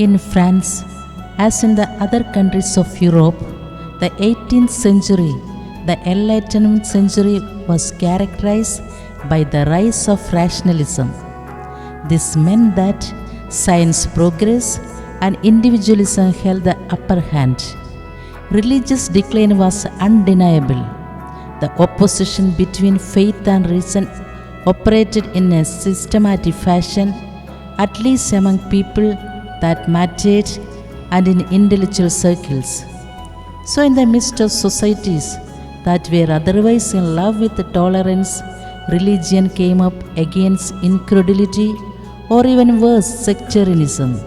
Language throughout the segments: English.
In France, as in the other countries of Europe, the 18th century, the Enlightenment century, was characterized by the rise of rationalism. This meant that science progressed and individualism held the upper hand. Religious decline was undeniable. The opposition between faith and reason operated in a systematic fashion, at least among people that mattered and in intellectual circles. So in the midst of societies that were otherwise in love with tolerance, religion came up against incredulity or even worse, sectarianism.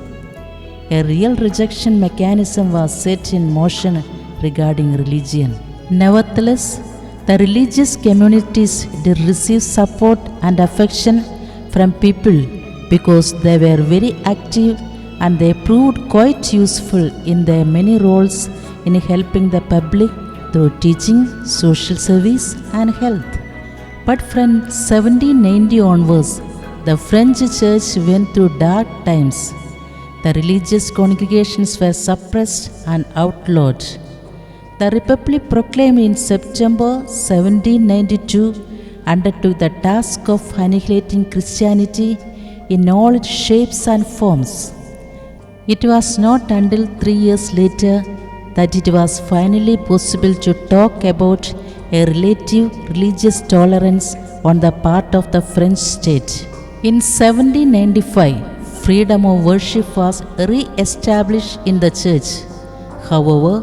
A real rejection mechanism was set in motion regarding religion. Nevertheless, the religious communities did receive support and affection from people because they were very active and they proved quite useful in their many roles in helping the public through teaching, social service and health. But from 1790 onwards, the French church went through dark times. The religious congregations were suppressed and outlawed. The Republic proclaimed in September 1792 undertook the task of annihilating Christianity in all its shapes and forms. It was not until 3 years later that it was finally possible to talk about a relative religious tolerance on the part of the French state. In 1795, freedom of worship was re-established in the church. However,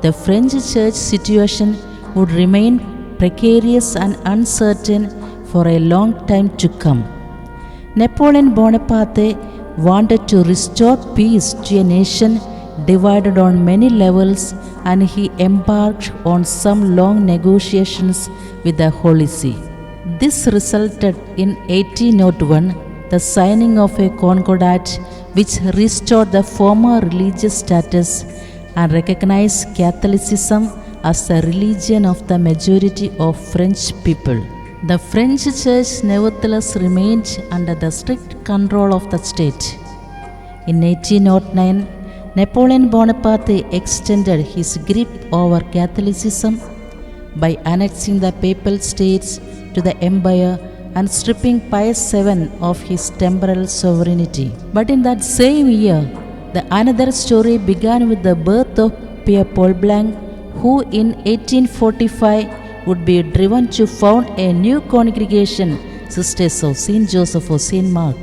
the French church situation would remain precarious and uncertain for a long time to come. Napoleon Bonaparte wanted to restore peace to a nation divided on many levels, and he embarked on some long negotiations with the Holy See. This resulted in 1801 the signing of a concordat which restored the former religious status and recognized Catholicism as the religion of the majority of French people. The French church nevertheless remained under the strict control of the state. In 1809, Napoleon Bonaparte extended his grip over Catholicism by annexing the Papal States to the empire and stripping Pius VII of his temporal sovereignty. But in that same year, another story began with the birth of Pierre Paul Blanck, who in 1845 would be driven to found a new congregation, Sisters of Saint Joseph or Saint Mark.